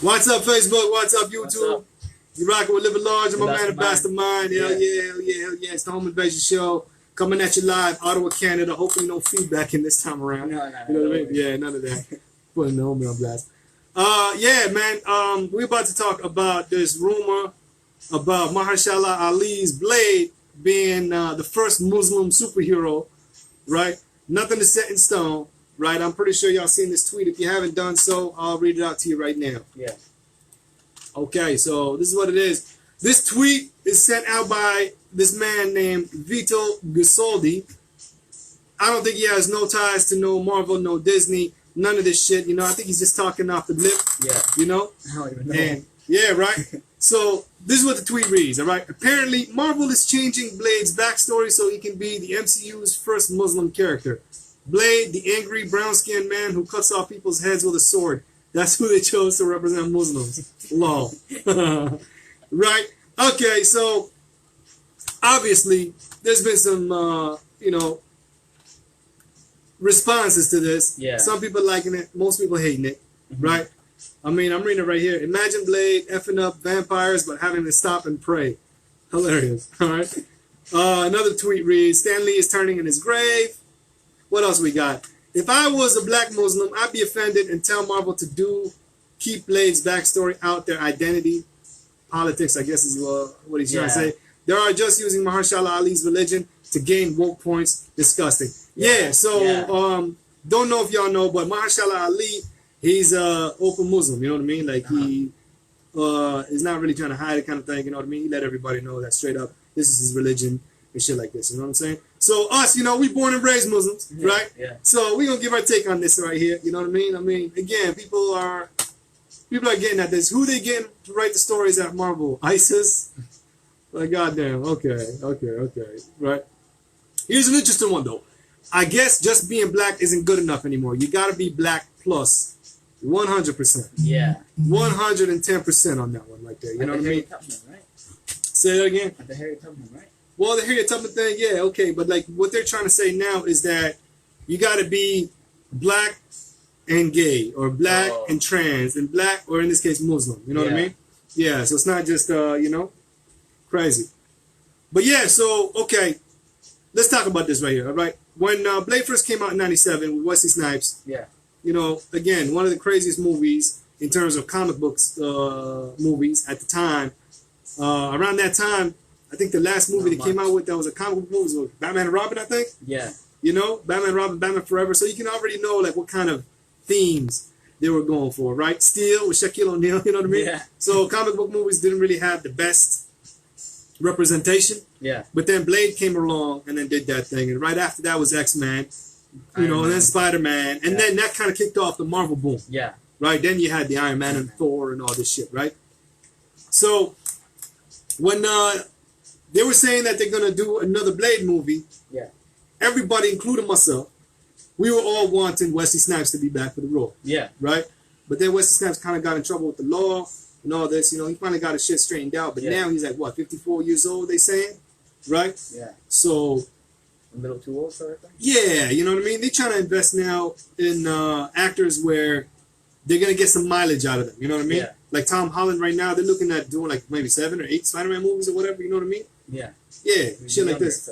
What's up, Facebook? What's up, YouTube? What's up? You rocking with Livin Large Abbastermind, my man Abbastermind. Hell Yeah. yeah, hell yeah, hell yeah. It's the Home Invasion Show coming at you live, Ottawa, Canada. Hopefully no feedback in this time around. No, You know what I mean? Yeah, none of that. Putting the homie on blast. Yeah, man. We're about to talk about this rumor about Mahershala Ali's Blade being the first Muslim superhero, right? Nothing is set in stone, right? I'm pretty sure y'all seen this tweet. If you haven't done so, I'll read it out to you right now. Yeah. Okay, so this is what it is. This tweet is sent out by this man named Vito Gisoldi. I don't think he has no ties to no Marvel, no Disney, none of this shit. You know, I think he's just talking off the lip. Yeah. You know? I don't even know. And yeah, right? So this is what the tweet reads, all right? Apparently, Marvel is changing Blade's backstory so he can be the MCU's first Muslim character. Blade, the angry brown-skinned man who cuts off people's heads with a sword. That's who they chose to represent Muslims. Lol. Right? Okay, so obviously there's been some, responses to this. Yeah. Some people liking it, most people hating it, right? I mean, I'm reading it right here. Imagine Blade effing up vampires but having to stop and pray. Hilarious. All right. Another tweet reads, Stan Lee is turning in his grave. What else we got? If I was a black Muslim, I'd be offended and tell Marvel to keep Blade's backstory out, their identity. Politics, I guess, is what he's trying to say. They are just using Mahershala Ali's religion to gain woke points. Disgusting. Yeah, don't know if y'all know, but Mahershala Ali, he's open Muslim, you know what I mean? Like, he is not really trying to hide it kind of thing, you know what I mean? He let everybody know that straight up, this is his religion and shit like this, you know what I'm saying? So us, we born and raised Muslims, right? Yeah. So we're going to give our take on this right here, you know what I mean? I mean, again, people are getting at this. Who they getting to write the stories at Marvel? ISIS? Like, goddamn, okay, right? Here's an interesting one, though. I guess just being black isn't good enough anymore. You got to be black plus 100%. Yeah. 110% on that one right there. You know what I mean? Tubman, right? Say that again? At the Harry Tubman, right? Well, the Harriet Tubman thing, yeah, okay. But, like, what they're trying to say now is that you got to be black and gay, or black and trans, and black, or in this case, Muslim. You know what I mean? Yeah, so it's not just, crazy. But, yeah, so, okay. Let's talk about this right here, all right? When Blade first came out in 97 with Wesley Snipes, again, one of the craziest movies in terms of comic books movies at the time. Around that time, I think the last movie they came out with that was a comic book movie was Batman and Robin, I think. Yeah. You know, Batman, Robin, Batman Forever. So you can already know like what kind of themes they were going for, right? Steel with Shaquille O'Neal, you know what I mean? Yeah. So comic book movies didn't really have the best representation. Yeah. But then Blade came along and then did that thing. And right after that was X-Men, and then Spider-Man. And then that kind of kicked off the Marvel boom. Yeah. Right? Then you had the Iron Man and Thor and all this shit, right? So when they were saying that they're going to do another Blade movie, everybody, including myself, we were all wanting Wesley Snipes to be back for the role. Yeah. Right? But then Wesley Snipes kind of got in trouble with the law and all this. He finally got his shit straightened out. But now he's like, 54 years old, they saying? Right? Yeah. So... a little too old for it? Yeah, you know what I mean? They're trying to invest now in actors where they're going to get some mileage out of them. You know what I mean? Yeah. Like Tom Holland right now, they're looking at doing like maybe 7 or 8 Spider-Man movies or whatever. You know what I mean? Yeah. Yeah, shit like this.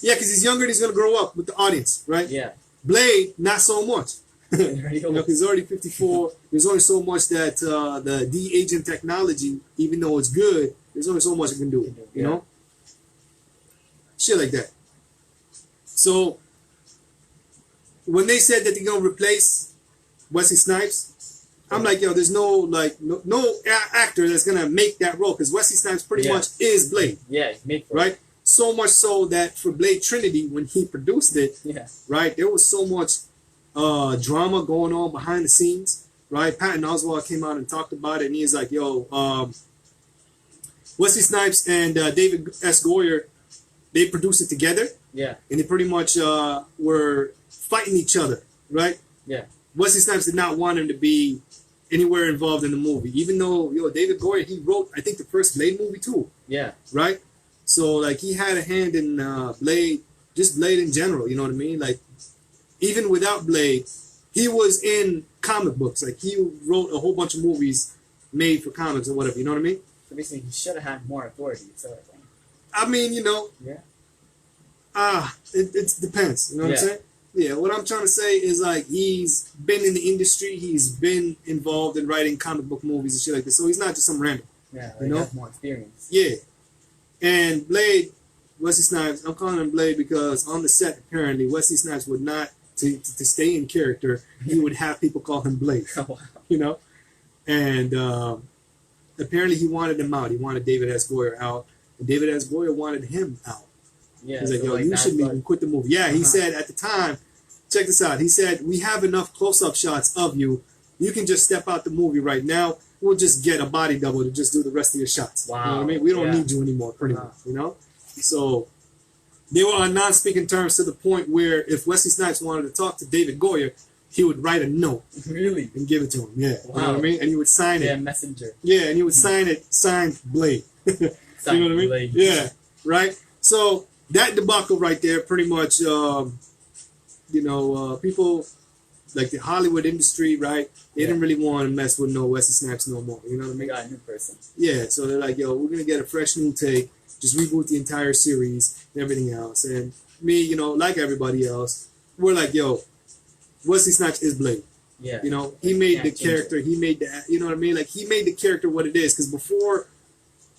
Yeah, because he's younger and he's going to grow up with the audience, right? Yeah. Blade, not so much. He's already 54. There's only so much that the de-aging technology, even though it's good, there's only so much it can do. You know? Shit like that. So, when they said that they're going to replace Wesley Snipes, I'm like, there's no actor that's going to make that role, because Wesley Snipes pretty much is Blade. Yeah, he's made for it. So much so that for Blade Trinity, when he produced it, right, there was so much drama going on behind the scenes, right? Patton Oswalt came out and talked about it, and he's like, Wesley Snipes and David S. Goyer, they produced it together. Yeah. And they pretty much were fighting each other, right? Yeah. Wesley Snipes did not want him to be anywhere involved in the movie, even though, David Goyer, he wrote, I think, the first Blade movie too. Yeah. Right? So, like, he had a hand in Blade, just Blade in general, you know what I mean? Like, even without Blade, he was in comic books. Like, he wrote a whole bunch of movies made for comics or whatever. You know what I mean? So basically, he should have had more authority, sort of thing. I mean, you know. Yeah. It depends. You know what I'm saying? Yeah, what I'm trying to say is like he's been in the industry, he's been involved in writing comic book movies and shit like this. So he's not just some random. Yeah, like you know? He has more experience. Yeah. And Blade, Wesley Snipes, I'm calling him Blade because on the set apparently Wesley Snipes would not to stay in character, he would have people call him Blade. Oh, wow. You know? And apparently he wanted him out. He wanted David S. Goyer out. And David S. Goyer wanted him out. Yeah, he's like, so yo, like you shouldn't even quit the movie. Yeah, he said at the time, check this out. He said, we have enough close-up shots of you. You can just step out the movie right now. We'll just get a body double to just do the rest of your shots. Wow. You know what I mean? We don't need you anymore, pretty much, you know? So they were on non-speaking terms to the point where if Wesley Snipes wanted to talk to David Goyer, he would write a note. Really? And give it to him, yeah. Wow. You know what I mean? And he would sign it. Yeah, messenger. Yeah, and he would sign it, signed Blade. You know what I mean? Blade. Yeah, right? So that debacle right there pretty much, people like the Hollywood industry, right? They didn't really want to mess with no Wesley Snipes no more. You know what I mean? We got a new person. Yeah, so they're like, yo, we're going to get a fresh new take, just reboot the entire series and everything else. And me, you know, like everybody else, we're like, yo, Wesley Snipes is Blade. Yeah. You know, he made the character, he made the, you know what I mean? Like, he made the character what it is. Because before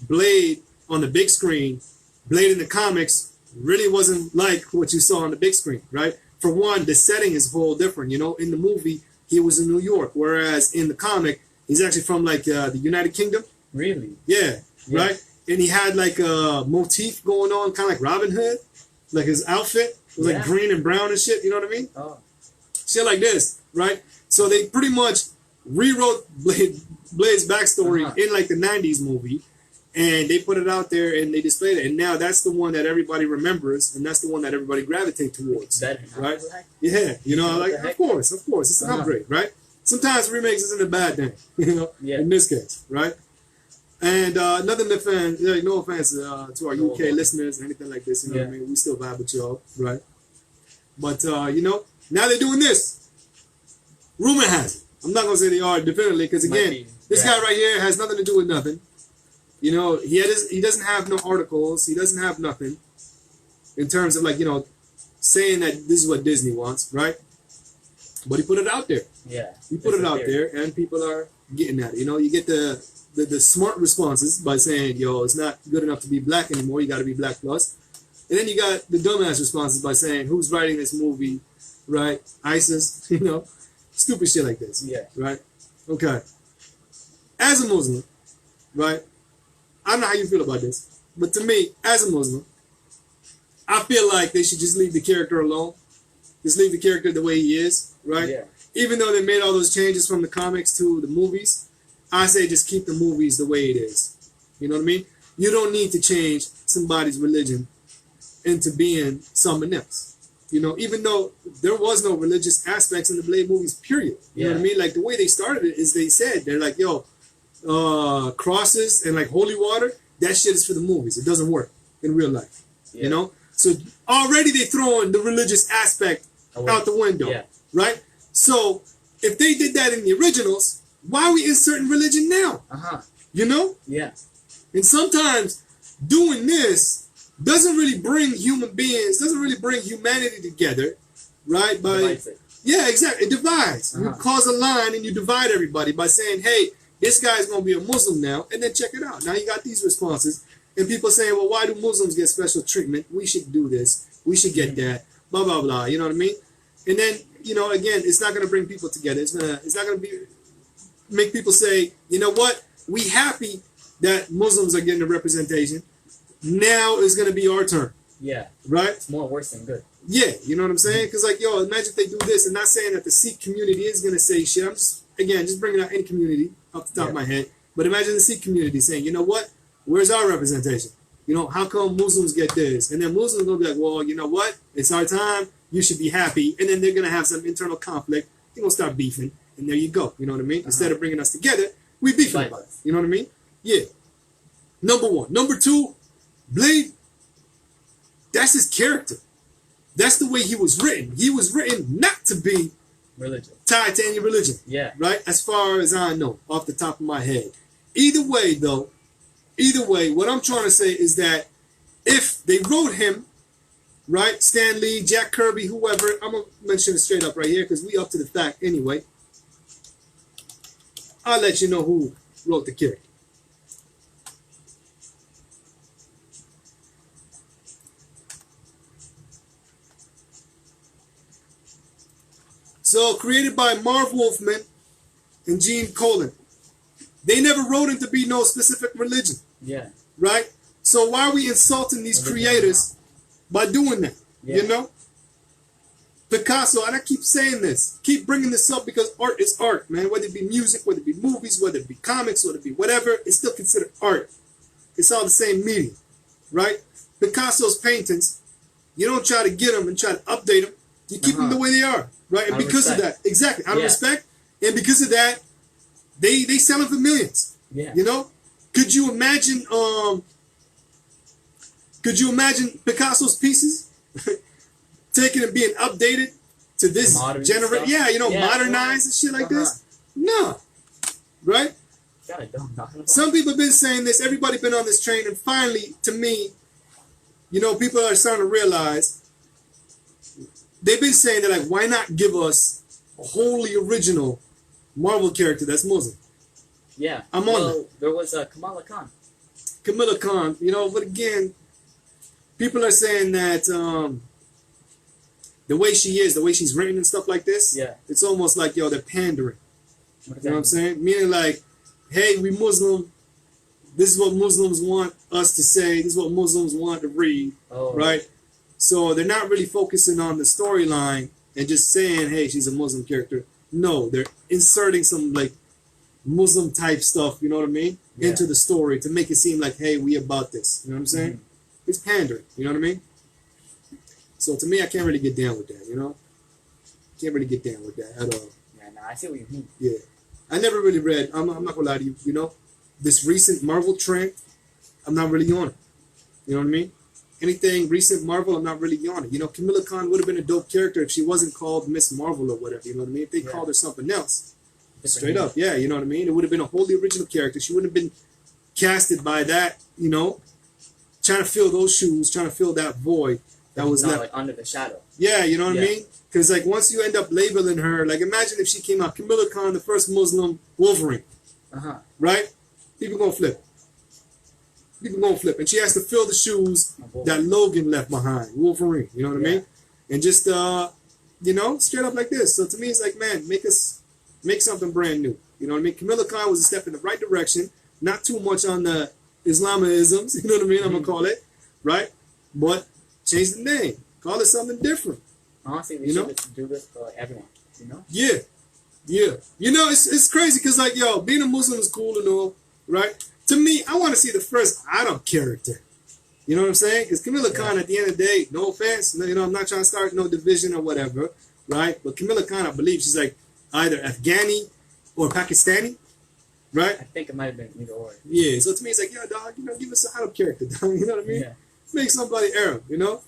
Blade on the big screen, Blade in the comics really wasn't like what you saw on the big screen, right? For one, the setting is whole different. You know, in the movie, he was in New York, whereas in the comic, he's actually from like the United Kingdom. Really? Yeah, right? And he had like a motif going on, kind of like Robin Hood, like his outfit was like green and brown and shit, you know what I mean? Oh. Shit like this, right? So they pretty much rewrote Blade's backstory in like the 90s movie. And they put it out there and they displayed it. And now that's the one that everybody remembers. And that's the one that everybody gravitate towards. Right? Yeah. You know, like, of course. It's an upgrade, right? Sometimes remakes isn't a bad thing, you know, in this case, right? And nothing to offend, like, no offense to our UK listeners or anything like this, you know what I mean? We still vibe with y'all, right? But, you know, now they're doing this. Rumor has it. I'm not going to say they are definitely because, again, this guy right here has nothing to do with nothing. You know, he doesn't have no articles. He doesn't have nothing in terms of, like, you know, saying that this is what Disney wants, right? But he put it out there. Yeah. He put it out there, and people are getting at it. You know, you get the smart responses by saying, yo, it's not good enough to be black anymore. You got to be black plus. And then you got the dumbass responses by saying, who's writing this movie, right? ISIS, you know, stupid shit like this. Yeah. Right? Okay. As a Muslim, right? I don't know how you feel about this, but to me, as a Muslim, I feel like they should just leave the character alone. Just leave the character the way he is, right? Yeah. Even though they made all those changes from the comics to the movies, I say just keep the movies the way it is. You know what I mean? You don't need to change somebody's religion into being something else. You know, even though there was no religious aspects in the Blade movies, period. You know what I mean? Like, the way they started it is they said, they're like, yo, crosses and like holy water, that shit is for the movies. It doesn't work in real life. You know? So already they throwing the religious aspect out the window. Right? So if they did that in the originals, why are we inserting religion now? You know? Yeah. And sometimes doing this doesn't really bring human beings, doesn't really bring humanity together, right? Yeah, exactly. It divides. You cause a line and you divide everybody by saying, hey, this guy's going to be a Muslim now, and then check it out. Now you got these responses, and people saying, well, why do Muslims get special treatment? We should do this. We should get that. Blah, blah, blah. You know what I mean? And then, you know, again, it's not going to bring people together. It's not going to make people say, you know what? We happy that Muslims are getting a representation. Now is going to be our turn. Yeah. Right? It's more worse than good. Yeah. You know what I'm saying? Because, like, yo, imagine if they do this. And not saying that the Sikh community is going to say shit. I'm just bringing out any community off the top of my head. But imagine the Sikh community saying, you know what? Where's our representation? You know, how come Muslims get this? And then Muslims will be like, well, you know what? It's our time. You should be happy. And then they're going to have some internal conflict. They're going to start beefing. And there you go. You know what I mean? Instead of bringing us together, we beefing about it. You know what I mean? Yeah. Number one. Number two, Blade, that's his character. That's the way he was written. He was written not to be religion. Tied to any religion. Yeah. Right? As far as I know, off the top of my head. Either way, though, what I'm trying to say is that if they wrote him, right, Stan Lee, Jack Kirby, whoever, I'm going to mention it straight up right here because we up to the fact anyway. I'll let you know who wrote the character. So, created by Marv Wolfman and Gene Colan. They never wrote him to be no specific religion. Yeah. Right? So why are we insulting these creators by doing that? Yeah. You know? Picasso, and I keep saying this, keep bringing this up because art is art, man. Whether it be music, whether it be movies, whether it be comics, whether it be whatever, it's still considered art. It's all the same medium, right? Picasso's paintings, you don't try to get them and try to update them. You keep them the way they are, right? And because of that, exactly, out of respect, and because of that, they sell them for millions. Yeah. You know? Could you imagine Picasso's pieces taken and being updated to this generation? Yeah, you know, modernized and shit like this? No. Right? Some people have been saying this, everybody been on this train, and finally, to me, you know, people are starting to realize they've been saying that, like, why not give us a wholly original Marvel character that's Muslim? Yeah. I'm on that. There was Kamala Khan. Kamala Khan, you know, but again, people are saying that the way she is, the way she's written and stuff like this, it's almost like, yo, they're pandering. You know what I'm saying? Meaning like, hey, we Muslim, this is what Muslims want us to say, this is what Muslims want to read, right? So they're not really focusing on the storyline and just saying, hey, she's a Muslim character. No, they're inserting some, like, Muslim type stuff, you know what I mean, into the story to make it seem like, hey, we about this. You know what I'm saying? It's pandering. You know what I mean? So to me, I can't really get down with that. You know, can't really get down with that at all. Yeah, no, I see what you mean. Yeah, I never really read. I'm not gonna lie to you. You know, this recent Marvel trend, I'm not really on it. You know what I mean? Anything recent Marvel, I'm not really on it. You know, Kamala Khan would have been a dope character if she wasn't called Miss Marvel or whatever. You know what I mean? If they called her something else. Straight up, yeah, you know what I mean? It would have been a wholly original character. She wouldn't have been casted by that, you know, trying to fill those shoes, trying to fill that void that was left. Like under the shadow. Yeah, you know what I mean? Because, like, once you end up labeling her, like, imagine if she came out, Kamala Khan, the first Muslim Wolverine, right? People gonna flip. People gonna flip. And she has to fill the shoes that Logan left behind, Wolverine, you know what I mean? And just, you know, straight up like this. So to me, it's like, man, make something brand new. You know what I mean? Kamala Khan was a step in the right direction. Not too much on the Islamisms, you know what I mean? I'm going to call it, right? But change the name. Call it something different. Honestly, they should do this for everyone, you know? Yeah. Yeah. You know, it's crazy because, like, yo, being a Muslim is cool and all, right? To me, I want to see the first Adam character. You know what I'm saying? Because Kamala Khan, at the end of the day, no offense, you know, I'm not trying to start no division or whatever, right? But Kamala Khan, I believe she's like either Afghani or Pakistani, right? I think it might have been either or. Yeah, so to me, it's like, yo, dog, you know, give us a Arab character, dog, you know what I mean? Yeah. Make somebody Arab, you know?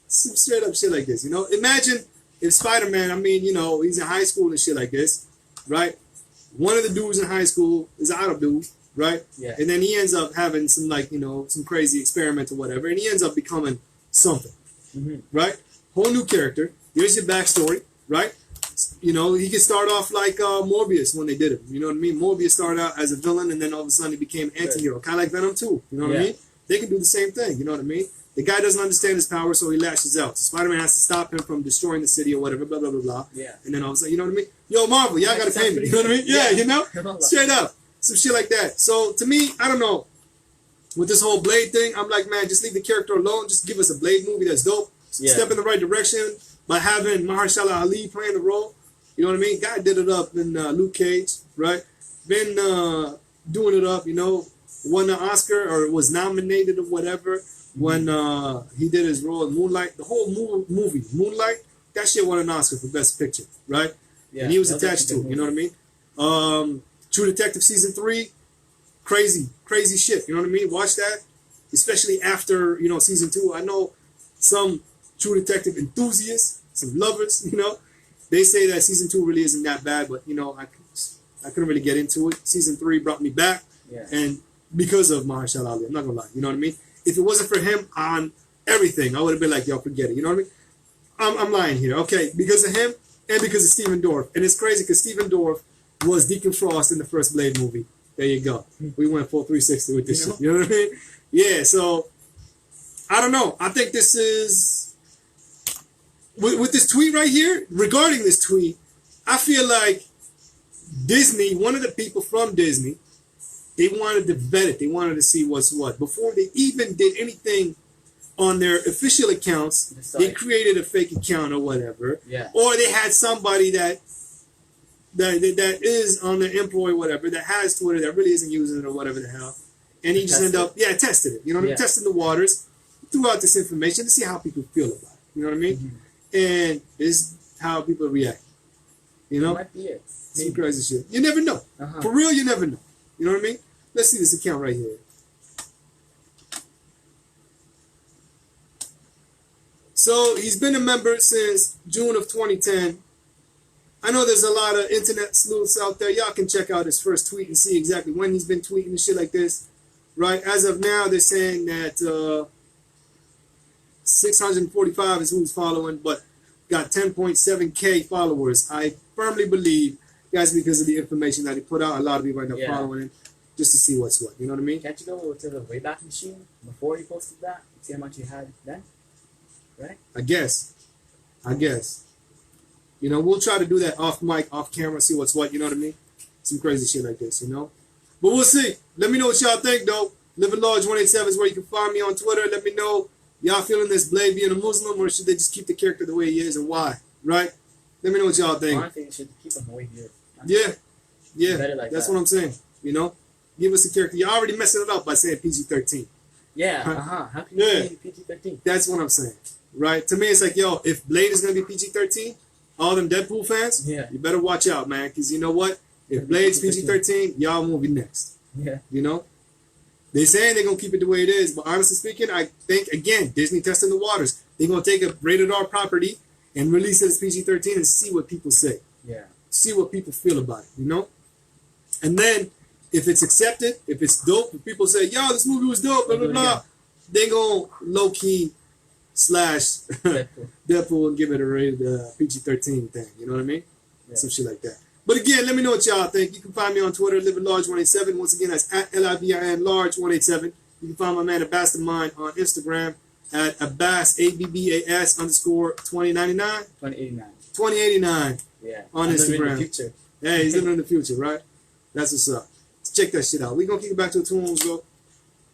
Some straight up shit like this, you know? Imagine if Spider-Man, I mean, you know, he's in high school and shit like this, right? One of the dudes in high school is an Arab dude, right? Yeah. And then he ends up having some, like, you know, some crazy experiment or whatever, and he ends up becoming something, right? Whole new character. Here's your backstory, right? You know, he could start off like Morbius when they did it. You know what I mean? Morbius started out as a villain, and then all of a sudden he became anti-hero. Kind of like Venom 2. You know what I mean? They can do the same thing. You know what I mean? The guy doesn't understand his power, so he lashes out. So Spider-Man has to stop him from destroying the city or whatever, blah, blah, blah, blah. Yeah. And then all of a sudden, you know what I mean? Yo, Marvel, y'all got to pay me. You know what I mean? Yeah, you know? Straight up. Some shit like that. So, to me, I don't know. With this whole Blade thing, I'm like, man, just leave the character alone. Just give us a Blade movie that's dope. Step in the right direction by having Mahershala Ali playing the role. You know what I mean? Guy did it up in Luke Cage, right? Been doing it up, you know. Won an Oscar or was nominated or whatever when he did his role in Moonlight. The whole movie, Moonlight, that shit won an Oscar for Best Picture, right? Yeah, and he was attached to it, you know what I mean? True Detective Season 3, crazy shit, you know what I mean? Watch that, especially after, you know, Season 2. I know some True Detective enthusiasts, some lovers, you know, they say that Season 2 really isn't that bad, but, you know, I couldn't really get into it. Season 3 brought me back. Yeah. And because of Mahershala Ali, I'm not gonna lie. You know what I mean? If it wasn't for him on everything, I would have been like, yo, forget it. You know what I mean? I'm lying here. Okay, because of him and because of Stephen Dorff. And it's crazy because Stephen Dorff was Deacon Frost in the first Blade movie. There you go. We went full 360 with this shit. You know what I mean? Yeah, so I don't know. I think this is with this tweet right here, regarding this tweet, I feel like Disney, one of the people from Disney, they wanted to vet it. They wanted to see what's what. Before they even did anything on their official accounts, they created a fake account or whatever. Yeah. Or they had somebody that is on their employee, whatever, that has Twitter, that really isn't using it or whatever the hell. And he just ended up, tested it. You know what I mean? Testing the waters, threw out this information to see how people feel about it. You know what I mean? Mm-hmm. And this is how people react. You know? Might be it. Some crazy shit. You never know. For real, you never know. You know what I mean? Let's see this account right here. So he's been a member since June of 2010. I know there's a lot of internet sleuths out there. Y'all can check out his first tweet and see exactly when he's been tweeting and shit like this. Right? As of now, they're saying that 645 is who he's following, but got 10.7K followers. I firmly believe that's because of the information that he put out. A lot of people end up following him just to see what's what. You know what I mean? Can't you go to the Wayback Machine before he posted that? See how much you had then? Right? I guess. You know, we'll try to do that off mic, off camera, see what's what. You know what I mean? Some crazy shit like this, you know? But we'll see. Let me know what y'all think, though. Livin Large 187 is where you can find me on Twitter. Let me know, y'all feeling this Blade being a Muslim, or should they just keep the character the way he is and why? Right? Let me know what y'all think. I think you should keep him the way he is. Yeah. That's what I'm saying. You know? Give us a character. You're already messing it up by saying PG-13. Yeah, How can you say PG-13? That's what I'm saying. Right? To me, it's like, yo, if Blade is going to be PG-13, all them Deadpool fans, you better watch out, man. Because you know what? If Blade's PG-13, y'all movie next. Yeah. You know? They're saying they're going to keep it the way it is. But honestly speaking, I think, again, Disney testing the waters. They're going to take a rated R property and release it as PG-13 and see what people say. Yeah. See what people feel about it, you know? And then, if it's accepted, if it's dope, if people say, yo, this movie was dope, blah, blah, blah, they're going to low-key slash Deadpool and give it a rated PG-13 thing. You know what I mean? Yeah. Some shit like that. But again, let me know what y'all think. You can find me on Twitter, Livin Large 187. Once again, that's at LIVIN Large 187. You can find my man Abbastermind on Instagram at Abbas, ABBAS _ 2099. 2089. Yeah. On Instagram. In the future. Yeah, he's living in the future, right? That's what's up. Let's check that shit out. We're going to kick it back to the tunes, though.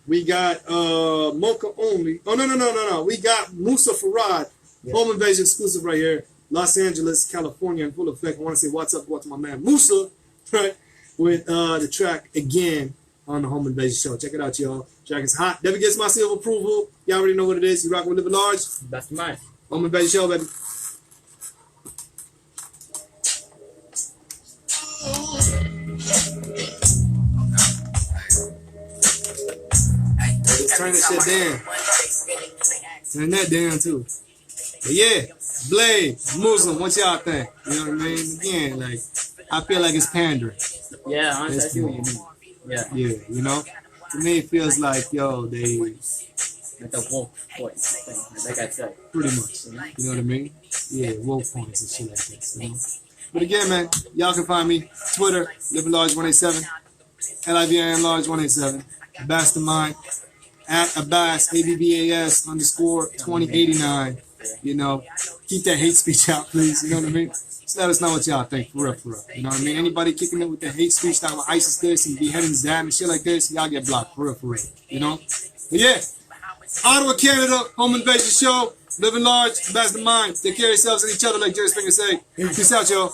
We got Mocha Only. Oh, no. We got Musa Farad. Home Invasion exclusive right here. Los Angeles, California in full effect. I want to say what's up to my man Musa, right? With the track Again on the Home Invasion show. Check it out, y'all. Track is hot. Never gets my seal of approval. Y'all already know what it is. You rocking with Livin Large. That's mine. Home Invasion show, baby. Turn this shit down. Turn that down too. But yeah, Blade, Muslim, what y'all think? You know what I mean? Again, like, I feel like it's pandering. Yeah, honestly, I see what you mean. Yeah, you know? To me, it feels like, yo, they... Like a woke voice thing, like I said. Pretty much. You know what I mean? Yeah, woke points and shit like this, you know? But again, man, y'all can find me Twitter, Livin Large 187, LIVIN Large 187, Abbastermind, at Abbas, ABBAS _ 2089. You know, keep that hate speech out, please. You know what I mean? Just let us know what y'all think, for real. You know what I mean? Anybody kicking it with the hate speech, talking about ISIS this and beheadings that and shit like this, y'all get blocked, for real. You know? But yeah, Ottawa, Canada, Home Invasion Show, Livin Large, Abbastermind. Take care of yourselves and each other, like Jerry Springer say. Peace out, y'all.